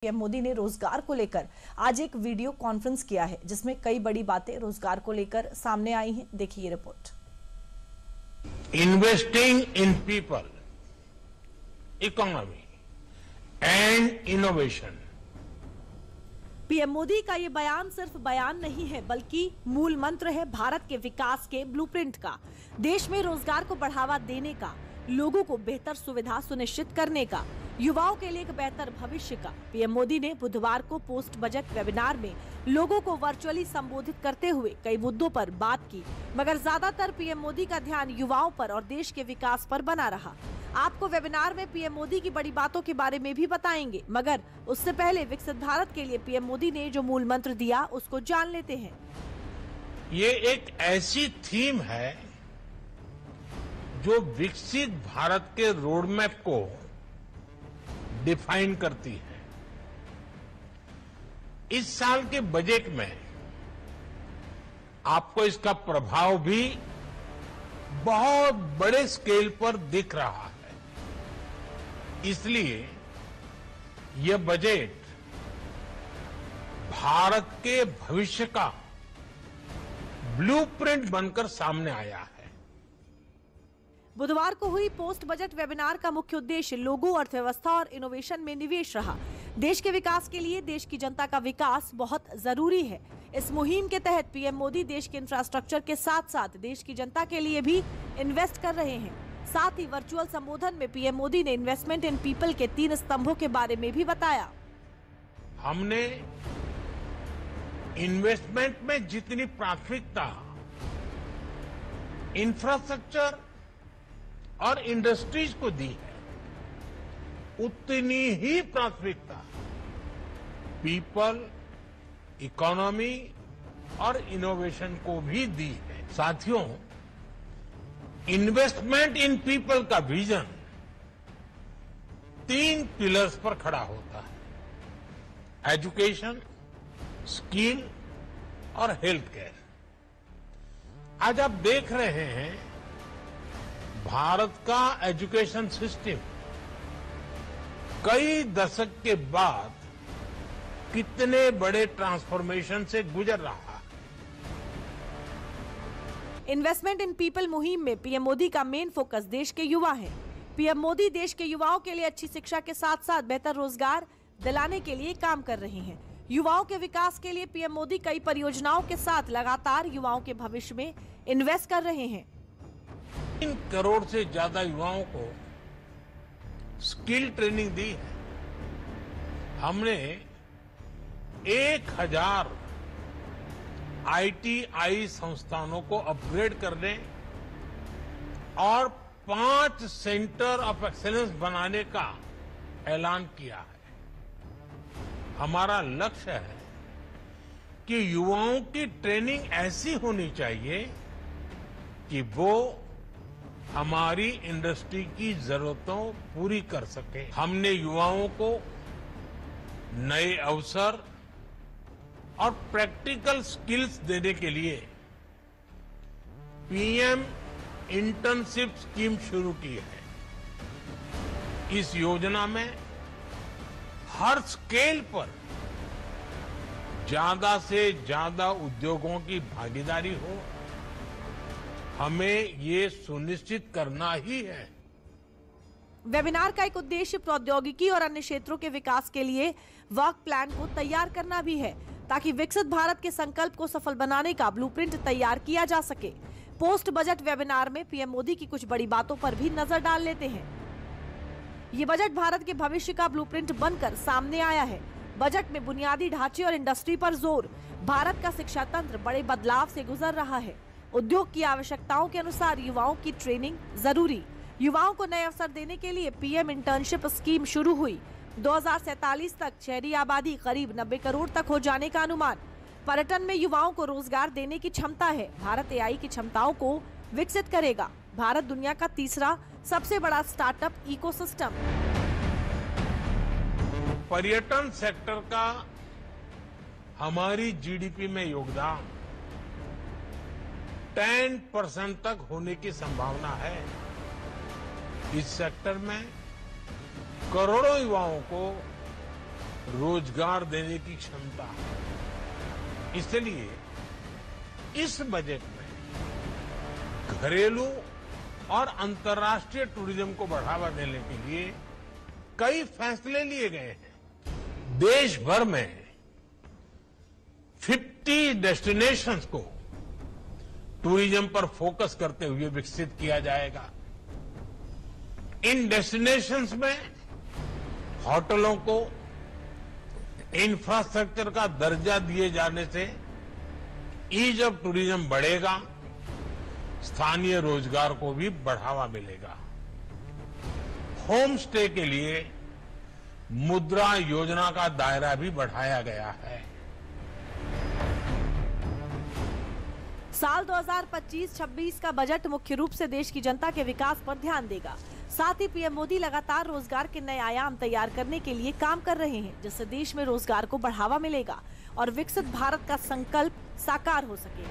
PM Modi ने रोजगार को लेकर आज एक वीडियो कॉन्फ्रेंस किया है, जिसमें कई बड़ी बातें रोजगार को लेकर सामने आई हैं। देखिए ये report. Investing in people, economy and innovation. PM Modi का ये बयान सिर्फ बयान नहीं है, बल्कि मूल मंत्र है भारत के विकास के ब्लूप्रिंट का, देश में रोजगार को बढ़ावा देने का, लोगों को बेहतर सुविधा सुनिश्चित करने का, युवाओं के लिए एक बेहतर भविष्य का। पीएम मोदी ने बुधवार को पोस्ट बजट वेबिनार में लोगों को वर्चुअली संबोधित करते हुए कई मुद्दों पर बात की, मगर ज्यादातर पीएम मोदी का ध्यान युवाओं पर और देश के विकास पर बना रहा। आपको वेबिनार में पीएम मोदी की बड़ी बातों के बारे में भी बताएंगे, मगर उससे पहले विकसित भारत के लिए पीएम मोदी ने जो मूल मंत्र दिया उसको जान लेते हैं। ये एक ऐसी थीम है जो विकसित भारत के रोडमैप को डिफाइन करती है। इस साल के बजट में आपको इसका प्रभाव भी बहुत बड़े स्केल पर दिख रहा है। इसलिए यह बजट भारत के भविष्य का ब्लूप्रिंट बनकर सामने आया है। बुधवार को हुई पोस्ट बजट वेबिनार का मुख्य उद्देश्य लोगों, अर्थव्यवस्था और इनोवेशन में निवेश रहा। देश के विकास के लिए देश की जनता का विकास बहुत जरूरी है। इस मुहिम के तहत पीएम मोदी देश के इंफ्रास्ट्रक्चर के साथ साथ देश की जनता के लिए भी इन्वेस्ट कर रहे हैं। साथ ही वर्चुअल संबोधन में पीएम मोदी ने इन्वेस्टमेंट इन पीपल के 3 स्तंभों के बारे में भी बताया। हमने इन्वेस्टमेंट में जितनी प्राथमिकता इंफ्रास्ट्रक्चर और इंडस्ट्रीज को दी है, उतनी ही प्राथमिकता पीपल, इकोनॉमी और इनोवेशन को भी दी है। साथियों, इन्वेस्टमेंट इन पीपल का विजन 3 पिलर्स पर खड़ा होता है: एजुकेशन, स्किल और हेल्थ केयर। आज आप देख रहे हैं भारत का एजुकेशन सिस्टम कई दशक के बाद कितने बड़े ट्रांसफॉर्मेशन से गुजर रहा है। इन्वेस्टमेंट इन पीपल मुहिम में पीएम मोदी का मेन फोकस देश के युवा है। पीएम मोदी देश के युवाओं के लिए अच्छी शिक्षा के साथ साथ बेहतर रोजगार दिलाने के लिए काम कर रहे हैं। युवाओं के विकास के लिए पीएम मोदी कई परियोजनाओं के साथ लगातार युवाओं के भविष्य में इन्वेस्ट कर रहे हैं। 3 करोड़ से ज्यादा युवाओं को स्किल ट्रेनिंग दी है। हमने 1000 आईटीआई संस्थानों को अपग्रेड करने और 5 सेंटर ऑफ एक्सीलेंस बनाने का ऐलान किया है। हमारा लक्ष्य है कि युवाओं की ट्रेनिंग ऐसी होनी चाहिए कि वो हमारी इंडस्ट्री की जरूरतों पूरी कर सके। हमने युवाओं को नए अवसर और प्रैक्टिकल स्किल्स देने के लिए पीएम इंटर्नशिप स्कीम शुरू की है। इस योजना में हर स्केल पर ज्यादा से ज्यादा उद्योगों की भागीदारी हो, हमें ये सुनिश्चित करना ही है। वेबिनार का एक उद्देश्य प्रौद्योगिकी और अन्य क्षेत्रों के विकास के लिए वर्क प्लान को तैयार करना भी है, ताकि विकसित भारत के संकल्प को सफल बनाने का ब्लूप्रिंट तैयार किया जा सके। पोस्ट बजट वेबिनार में पीएम मोदी की कुछ बड़ी बातों पर भी नजर डाल लेते हैं। ये बजट भारत के भविष्य का ब्लूप्रिंट बनकर सामने आया है। बजट में बुनियादी ढांचे और इंडस्ट्री पर जोर। भारत का शिक्षा तंत्र बड़े बदलाव से गुजर रहा है। उद्योग की आवश्यकताओं के अनुसार युवाओं की ट्रेनिंग जरूरी। युवाओं को नए अवसर देने के लिए पीएम इंटर्नशिप स्कीम शुरू हुई। 2047 तक शहरी आबादी करीब 90 करोड़ तक हो जाने का अनुमान। पर्यटन में युवाओं को रोजगार देने की क्षमता है। भारत एआई की क्षमताओं को विकसित करेगा। भारत दुनिया का तीसरा सबसे बड़ा स्टार्टअप इकोसिस्टम। पर्यटन सेक्टर का हमारी जीडीपी में योगदान 10% तक होने की संभावना है। इस सेक्टर में करोड़ों युवाओं को रोजगार देने की क्षमता है। इसलिए इस बजट में घरेलू और अंतर्राष्ट्रीय टूरिज्म को बढ़ावा देने के लिए कई फैसले लिए गए हैं। देश भर में 50 डेस्टिनेशंस को टूरिज्म पर फोकस करते हुए विकसित किया जाएगा। इन डेस्टिनेशंस में होटलों को इंफ्रास्ट्रक्चर का दर्जा दिए जाने से ईज ऑफ टूरिज्म बढ़ेगा, स्थानीय रोजगार को भी बढ़ावा मिलेगा। होम स्टे के लिए मुद्रा योजना का दायरा भी बढ़ाया गया है। साल 2025-26 का बजट मुख्य रूप से देश की जनता के विकास पर ध्यान देगा। साथ ही पीएम मोदी लगातार रोजगार के नए आयाम तैयार करने के लिए काम कर रहे हैं, जिससे देश में रोजगार को बढ़ावा मिलेगा और विकसित भारत का संकल्प साकार हो सके।